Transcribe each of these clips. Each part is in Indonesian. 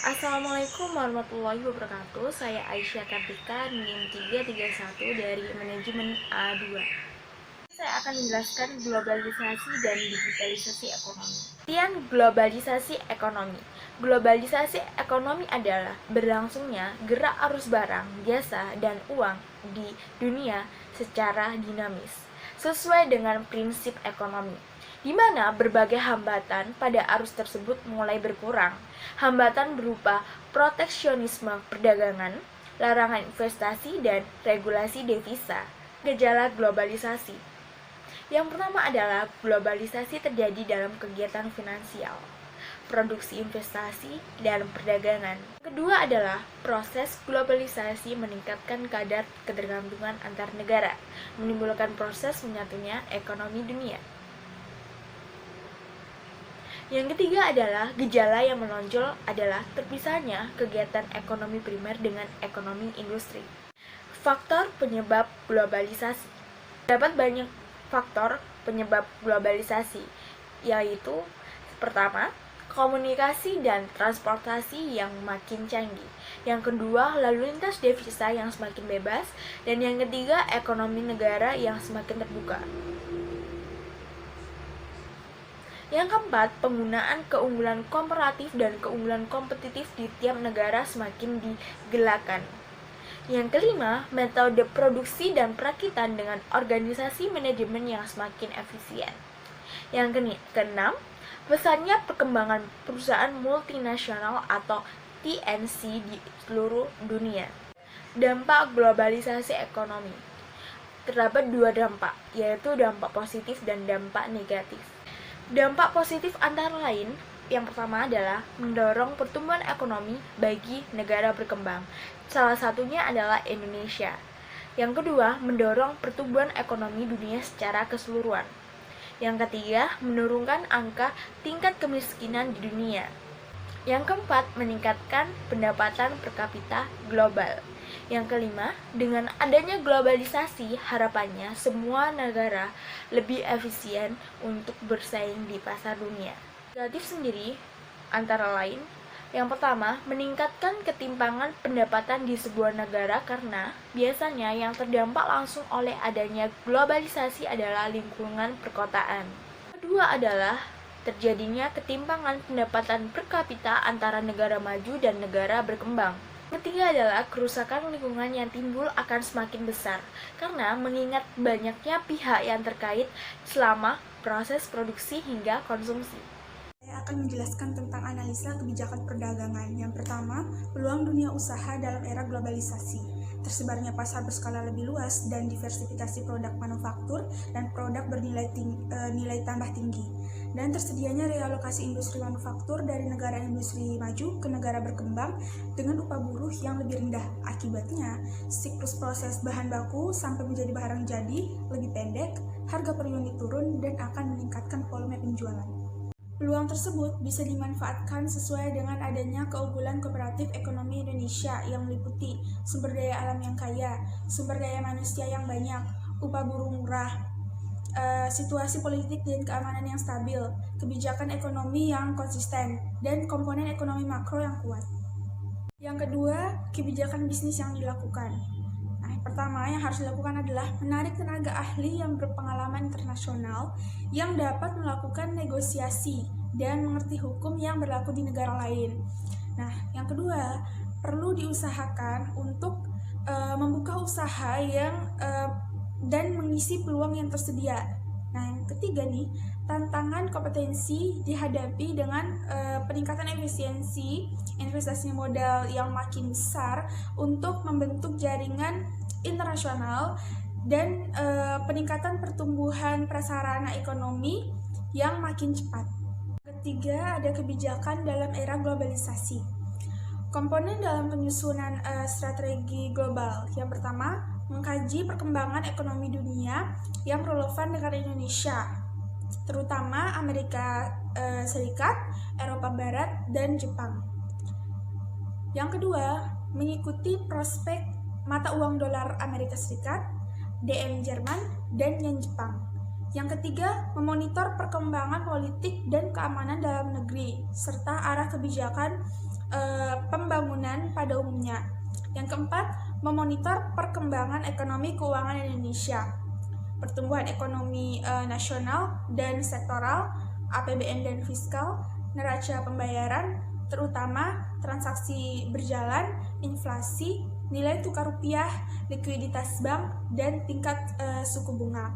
Assalamualaikum warahmatullahi wabarakatuh. Saya Aisyah Kartika, NIM 331 dari Manajemen A2. Saya akan menjelaskan globalisasi dan digitalisasi ekonomi. Artian globalisasi ekonomi. Globalisasi ekonomi adalah berlangsungnya gerak arus barang, jasa, dan uang di dunia secara dinamis, sesuai dengan prinsip ekonomi, di mana berbagai hambatan pada arus tersebut mulai berkurang. Hambatan berupa proteksionisme perdagangan, larangan investasi, dan regulasi devisa. Gejala globalisasi. Yang pertama adalah globalisasi terjadi dalam kegiatan finansial, produksi investasi, dan perdagangan. Kedua adalah proses globalisasi meningkatkan kadar ketergantungan antar negara, menimbulkan proses menyatunya ekonomi dunia. Yang ketiga adalah gejala yang menonjol adalah terpisahnya kegiatan ekonomi primer dengan ekonomi industri. Faktor penyebab globalisasi. Terdapat banyak faktor penyebab globalisasi, yaitu pertama, komunikasi dan transportasi yang makin canggih. Yang kedua, lalu lintas devisa yang semakin bebas. Dan yang ketiga, ekonomi negara yang semakin terbuka. Yang keempat, penggunaan keunggulan komparatif dan keunggulan kompetitif di tiap negara semakin digalakkan. Yang kelima, metode produksi dan perakitan dengan organisasi manajemen yang semakin efisien. Yang keenam, besarnya perkembangan perusahaan multinasional atau TNC di seluruh dunia. Dampak globalisasi ekonomi. Terdapat dua dampak, yaitu dampak positif dan dampak negatif. Dampak positif antara lain, yang pertama adalah mendorong pertumbuhan ekonomi bagi negara berkembang. Salah satunya adalah Indonesia. Yang kedua, mendorong pertumbuhan ekonomi dunia secara keseluruhan. Yang ketiga, menurunkan angka tingkat kemiskinan di dunia. Yang keempat, meningkatkan pendapatan per kapita global. Yang kelima, dengan adanya globalisasi, harapannya semua negara lebih efisien untuk bersaing di pasar dunia. Negatif sendiri antara lain, yang pertama, meningkatkan ketimpangan pendapatan di sebuah negara karena biasanya yang terdampak langsung oleh adanya globalisasi adalah lingkungan perkotaan. Kedua adalah terjadinya ketimpangan pendapatan per kapita antara negara maju dan negara berkembang. Ketiga adalah kerusakan lingkungan yang timbul akan semakin besar karena mengingat banyaknya pihak yang terkait selama proses produksi hingga konsumsi. Saya akan menjelaskan tentang analisa kebijakan perdagangan. Yang pertama, peluang dunia usaha dalam era globalisasi. Tersebarnya pasar berskala lebih luas dan diversifikasi produk manufaktur dan produk bernilai nilai tambah tinggi. Dan tersedianya realokasi industri manufaktur dari negara industri maju ke negara berkembang dengan upah buruh yang lebih rendah. Akibatnya, siklus proses bahan baku sampai menjadi barang jadi lebih pendek, harga per unit turun, dan akan meningkatkan volume penjualan. Peluang tersebut bisa dimanfaatkan sesuai dengan adanya keunggulan kooperatif ekonomi Indonesia yang meliputi sumber daya alam yang kaya, sumber daya manusia yang banyak, upah buruh murah, situasi politik dan keamanan yang stabil, kebijakan ekonomi yang konsisten, dan komponen ekonomi makro yang kuat. Yang kedua, kebijakan bisnis yang dilakukan. Pertama yang harus dilakukan adalah menarik tenaga ahli yang berpengalaman internasional yang dapat melakukan negosiasi dan mengerti hukum yang berlaku di negara lain. Yang kedua, perlu diusahakan untuk membuka usaha dan mengisi peluang yang tersedia. Yang ketiga nih, tantangan kompetensi dihadapi dengan peningkatan efisiensi investasi modal yang makin besar untuk membentuk jaringan internasional dan peningkatan pertumbuhan prasarana ekonomi yang makin cepat. Ketiga, ada kebijakan dalam era globalisasi. Komponen dalam penyusunan strategi global. Yang pertama, mengkaji perkembangan ekonomi dunia yang relevan dengan Indonesia, terutama Amerika Serikat, Eropa Barat, dan Jepang. Yang kedua, mengikuti prospek mata uang dolar Amerika Serikat, DM Jerman, dan Yen Jepang. Yang ketiga, memonitor perkembangan politik dan keamanan dalam negeri, serta arah kebijakan pada umumnya. Yang keempat, memonitor perkembangan ekonomi keuangan Indonesia, pertumbuhan ekonomi nasional dan sektoral, APBN dan fiskal, neraca pembayaran, terutama transaksi berjalan, inflasi, nilai tukar rupiah, likuiditas bank, dan tingkat suku bunga.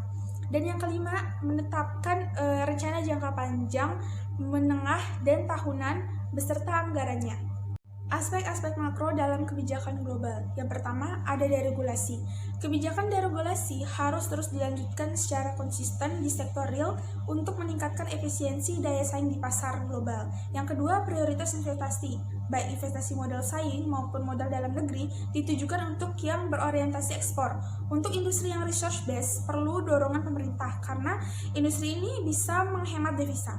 Dan yang kelima, menetapkan rencana jangka panjang, menengah, dan tahunan beserta anggarannya. Aspek-aspek makro dalam kebijakan global. Yang pertama, ada deregulasi. Kebijakan deregulasi harus terus dilanjutkan secara konsisten di sektor real untuk meningkatkan efisiensi daya saing di pasar global. Yang kedua, prioritas investasi. Baik investasi modal saing maupun modal dalam negeri ditujukan untuk yang berorientasi ekspor. Untuk industri yang resource based perlu dorongan pemerintah karena industri ini bisa menghemat devisa.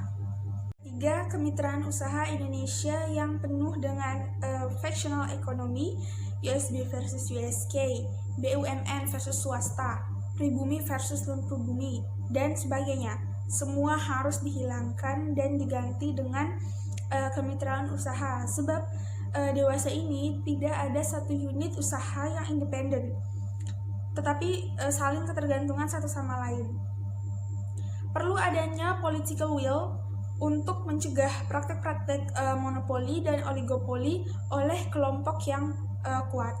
3. Kemitraan usaha Indonesia yang penuh dengan fractional economy, USB versus USK, BUMN versus swasta, pribumi versus non-pribumi, dan sebagainya. Semua harus dihilangkan dan diganti dengan kemitraan usaha, sebab dewasa ini tidak ada satu unit usaha yang independen, tetapi saling ketergantungan satu sama lain. Perlu adanya political will untuk mencegah praktek-praktek monopoli dan oligopoli oleh kelompok yang kuat.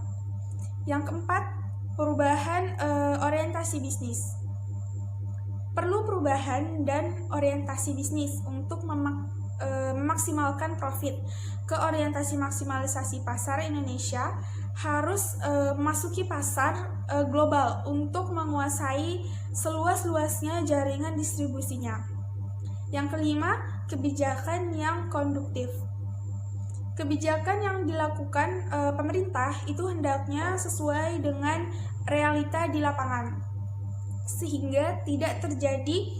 Yang keempat, perubahan orientasi bisnis. Perlu perubahan dan orientasi bisnis untuk memaksimalkan profit. Ke orientasi maksimalisasi pasar Indonesia harus memasuki pasar global untuk menguasai seluas-luasnya jaringan distribusinya. Yang kelima, kebijakan yang konduktif. Kebijakan yang dilakukan pemerintah itu hendaknya sesuai dengan realita di lapangan, sehingga tidak terjadi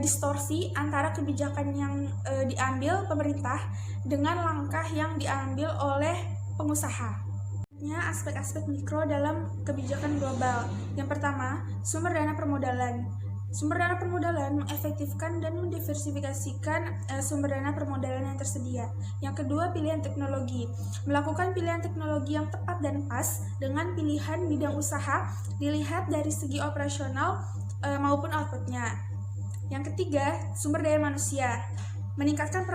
distorsi antara kebijakan yang diambil pemerintah dengan langkah yang diambil oleh pengusaha. Aspek-aspek mikro dalam kebijakan global. Yang pertama, sumber dana permodalan. Sumber dana permodalan mengefektifkan dan mendiversifikasikan sumber dana permodalan yang tersedia. Yang kedua, pilihan teknologi. Melakukan pilihan teknologi yang tepat dan pas dengan pilihan bidang usaha dilihat dari segi operasional maupun outputnya. Yang ketiga, sumber daya manusia. Meningkatkan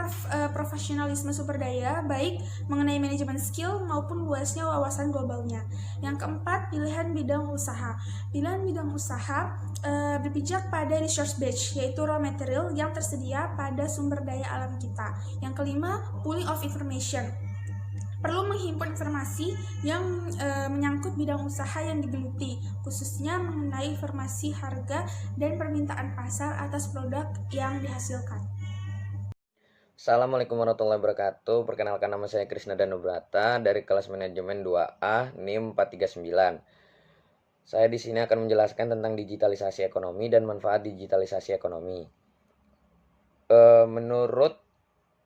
profesionalisme sumber daya, baik mengenai manajemen skill maupun luasnya wawasan globalnya. Yang keempat, pilihan bidang usaha. Pilihan bidang usaha berpijak pada resource base, yaitu raw material yang tersedia pada sumber daya alam kita. Yang kelima, pooling of information. Perlu menghimpun informasi yang menyangkut bidang usaha yang digeluti, khususnya mengenai informasi harga dan permintaan pasar atas produk yang dihasilkan. Assalamualaikum warahmatullahi wabarakatuh. Perkenalkan, nama saya Krisna Danubrata dari kelas manajemen 2A NIM 439. Saya di sini akan menjelaskan tentang digitalisasi ekonomi dan manfaat digitalisasi ekonomi. Menurut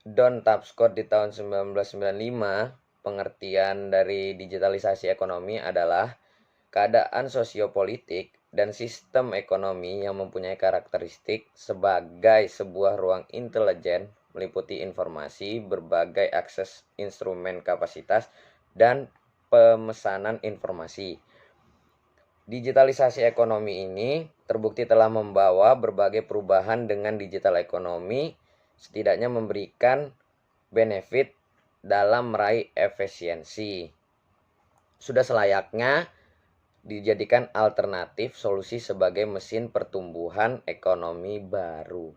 Don Tapscott di tahun 1995, pengertian dari digitalisasi ekonomi adalah keadaan sosiopolitik dan sistem ekonomi yang mempunyai karakteristik sebagai sebuah ruang intelijen meliputi informasi, berbagai akses instrumen kapasitas, dan pemesanan informasi. Digitalisasi ekonomi ini terbukti telah membawa berbagai perubahan dengan digital ekonomi, setidaknya memberikan benefit dalam meraih efisiensi. Sudah selayaknya dijadikan alternatif solusi sebagai mesin pertumbuhan ekonomi baru.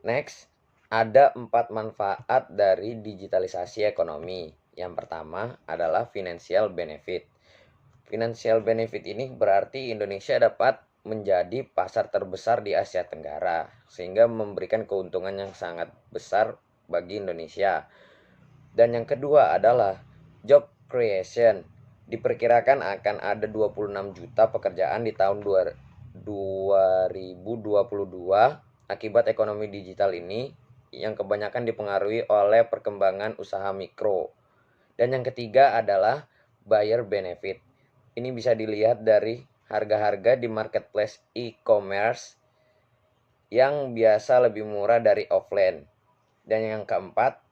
Next, ada 4 manfaat dari digitalisasi ekonomi. Yang pertama adalah financial benefit. Financial benefit ini berarti Indonesia dapat menjadi pasar terbesar di Asia Tenggara, sehingga memberikan keuntungan yang sangat besar bagi Indonesia. Dan yang kedua adalah job creation. Diperkirakan akan ada 26 juta pekerjaan di tahun 2022 akibat ekonomi digital ini, yang kebanyakan dipengaruhi oleh perkembangan usaha mikro. Dan yang ketiga adalah buyer benefit. Ini bisa dilihat dari harga-harga di marketplace e-commerce yang biasa lebih murah dari offline. Dan yang keempat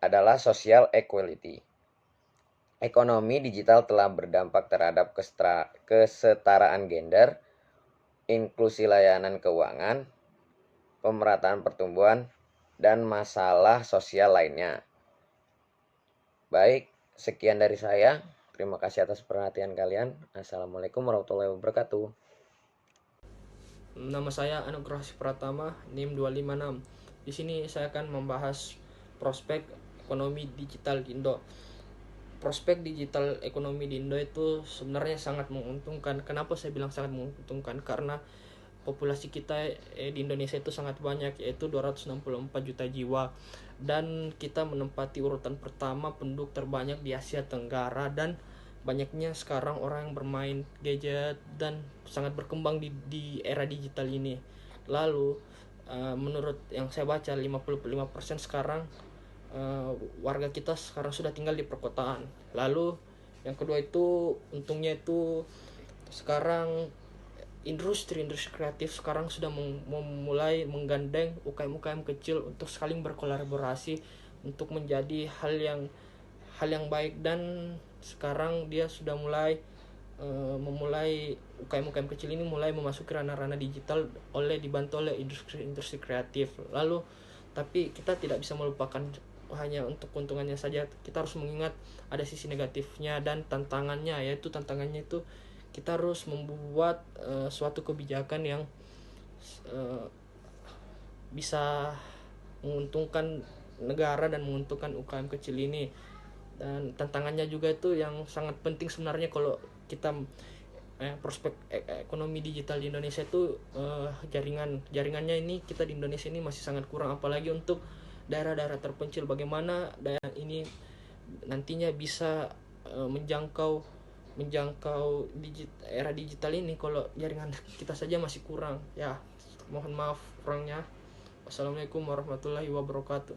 adalah social equality. Ekonomi digital telah berdampak terhadap kesetaraan gender, inklusi layanan keuangan, pemerataan pertumbuhan, dan masalah sosial lainnya. Baik, sekian dari saya. Terima kasih atas perhatian kalian. Assalamualaikum warahmatullahi wabarakatuh. Nama saya Anugrah Pratama, NIM 256. Di sini saya akan membahas prospek ekonomi digital di Indo. Prospek digital ekonomi di Indo itu sebenarnya sangat menguntungkan. Kenapa saya bilang sangat menguntungkan? Karena populasi kita di Indonesia itu sangat banyak, yaitu 264 juta jiwa, dan kita menempati urutan pertama penduduk terbanyak di Asia Tenggara, dan banyaknya sekarang orang yang bermain gadget dan sangat berkembang di era digital ini. Lalu menurut yang saya baca 55% sekarang warga kita sekarang sudah tinggal di perkotaan. Lalu yang kedua itu untungnya itu sekarang industri kreatif sekarang sudah memulai menggandeng UKM-UKM kecil untuk saling berkolaborasi untuk menjadi hal yang baik, dan sekarang dia sudah mulai memulai UKM-UKM kecil ini mulai memasuki ranah-ranah digital dibantu oleh industri kreatif. Lalu tapi kita tidak bisa melupakan hanya untuk keuntungannya saja, kita harus mengingat ada sisi negatifnya dan tantangannya, yaitu tantangannya itu kita harus membuat suatu kebijakan yang bisa menguntungkan negara dan menguntungkan UKM kecil ini. Dan tantangannya juga itu yang sangat penting sebenarnya kalau kita prospek ekonomi digital di Indonesia itu jaringannya ini, kita di Indonesia ini masih sangat kurang, apalagi untuk daerah-daerah terpencil. Bagaimana daerah ini nantinya bisa menjangkau era digital ini kalau jaringan kita saja masih kurang. Ya, mohon maaf kurangnya. Wassalamualaikum warahmatullahi wabarakatuh.